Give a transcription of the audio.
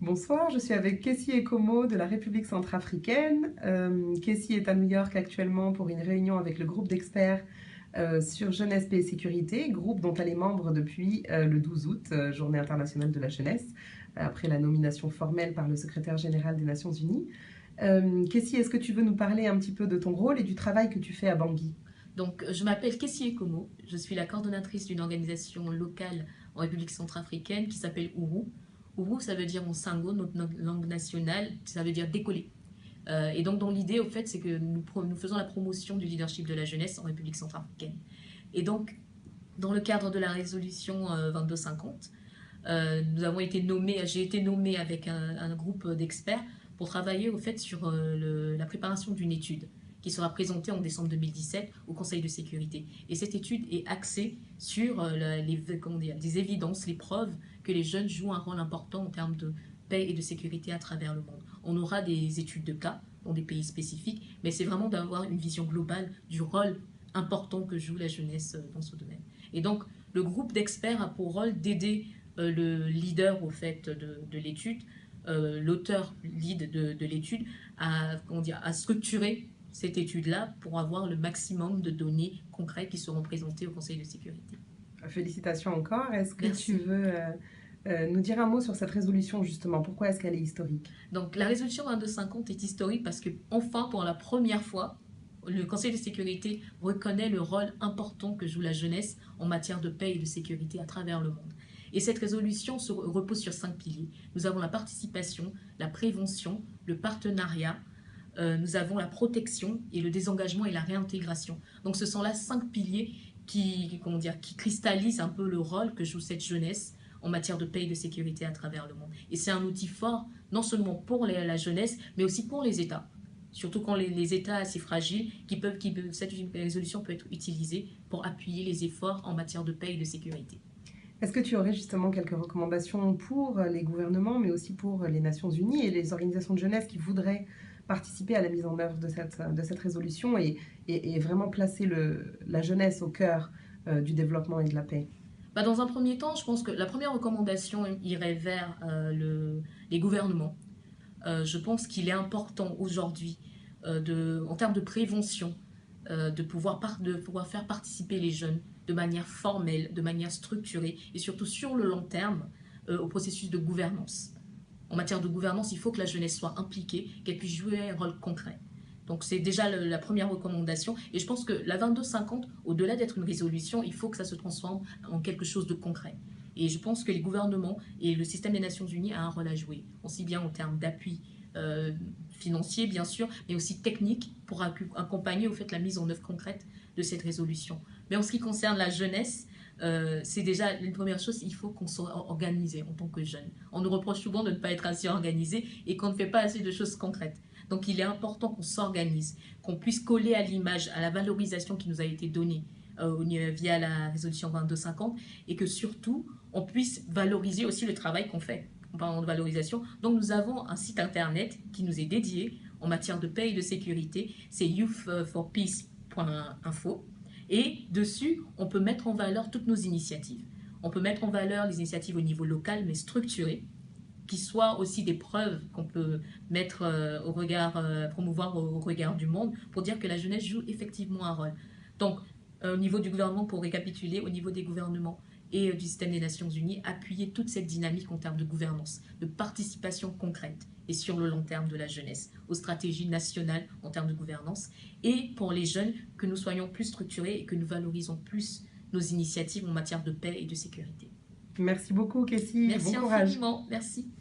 Bonsoir, je suis avec Kessie Ekomo de la République centrafricaine. Kessie est à New York actuellement pour une réunion avec le groupe d'experts sur jeunesse, paix et sécurité, groupe dont elle est membre depuis le 12 août, Journée internationale de la jeunesse, après la nomination formelle par le secrétaire général des Nations Unies. Kessie, est-ce que tu veux nous parler un petit peu de ton rôle et du travail que tu fais à Bangui? Donc, je m'appelle Kessie Ekomo, je suis la coordonnatrice d'une organisation locale en République centrafricaine qui s'appelle Ourou. Ourou, ça veut dire en sango, notre langue nationale, ça veut dire décoller. Et donc, dans l'idée, au fait, c'est que nous faisons la promotion du leadership de la jeunesse en République centrafricaine. Et donc, dans le cadre de la résolution 2250, j'ai été nommée avec un groupe d'experts pour travailler au fait sur la préparation d'une étude qui sera présentée en décembre 2017 au Conseil de sécurité. Et cette étude est axée sur des évidences, les preuves que les jeunes jouent un rôle important en termes de paix et de sécurité à travers le monde. On aura des études de cas dans des pays spécifiques, mais c'est vraiment d'avoir une vision globale du rôle important que joue la jeunesse dans ce domaine. Et donc, le groupe d'experts a pour rôle d'aider le leader au fait de l'étude, l'auteur lead de l'étude, à structurer cette étude-là pour avoir le maximum de données concrètes qui seront présentées au Conseil de sécurité. Félicitations encore. Est-ce que tu Merci. veux nous dire un mot sur cette résolution justement? Pourquoi est-ce qu'elle est historique? Donc la résolution 2250 est historique parce que enfin pour la première fois, le Conseil de sécurité reconnaît le rôle important que joue la jeunesse en matière de paix et de sécurité à travers le monde. Et cette résolution repose sur 5 piliers. Nous avons la participation, la prévention, le partenariat, nous avons la protection et le désengagement et la réintégration. Donc ce sont là 5 piliers qui cristallisent un peu le rôle que joue cette jeunesse en matière de paix et de sécurité à travers le monde. Et c'est un outil fort, non seulement pour la jeunesse, mais aussi pour les États. Surtout quand les États assez fragiles, cette résolution peut être utilisée pour appuyer les efforts en matière de paix et de sécurité. Est-ce que tu aurais justement quelques recommandations pour les gouvernements, mais aussi pour les Nations Unies et les organisations de jeunesse qui voudraient participer à la mise en œuvre de cette résolution et vraiment placer la jeunesse au cœur du développement et de la paix? Dans un premier temps, je pense que la première recommandation irait vers les gouvernements. Je pense qu'il est important aujourd'hui, en termes de prévention, de pouvoir faire participer les jeunes de manière formelle, de manière structurée et surtout sur le long terme au processus de gouvernance. En matière de gouvernance, il faut que la jeunesse soit impliquée, qu'elle puisse jouer un rôle concret. Donc c'est déjà la première recommandation. Et je pense que la 2250, au-delà d'être une résolution, il faut que ça se transforme en quelque chose de concret. Et je pense que les gouvernements et le système des Nations Unies a un rôle à jouer, aussi bien en termes d'appui financier, bien sûr, mais aussi technique pour accompagner au fait la mise en œuvre concrète de cette résolution. Mais en ce qui concerne la jeunesse, c'est déjà une première chose, il faut qu'on soit organisé en tant que jeune. On nous reproche souvent de ne pas être assez organisé et qu'on ne fait pas assez de choses concrètes. Donc il est important qu'on s'organise, qu'on puisse coller à l'image, à la valorisation qui nous a été donnée via la résolution 2250 et que surtout on puisse valoriser aussi le travail qu'on fait en parlant de valorisation. Donc nous avons un site internet qui nous est dédié en matière de paix et de sécurité, c'est youthforpeace.info et dessus on peut mettre en valeur toutes nos initiatives. On peut mettre en valeur les initiatives au niveau local mais structurées qui soient aussi des preuves qu'on peut mettre promouvoir au regard du monde pour dire que la jeunesse joue effectivement un rôle. Donc, au niveau du gouvernement, pour récapituler, au niveau des gouvernements et du système des Nations Unies, appuyer toute cette dynamique en termes de gouvernance, de participation concrète et sur le long terme de la jeunesse, aux stratégies nationales en termes de gouvernance, et pour les jeunes, que nous soyons plus structurés et que nous valorisons plus nos initiatives en matière de paix et de sécurité. Merci beaucoup, Kessie. Bon Merci courage. infiniment, merci.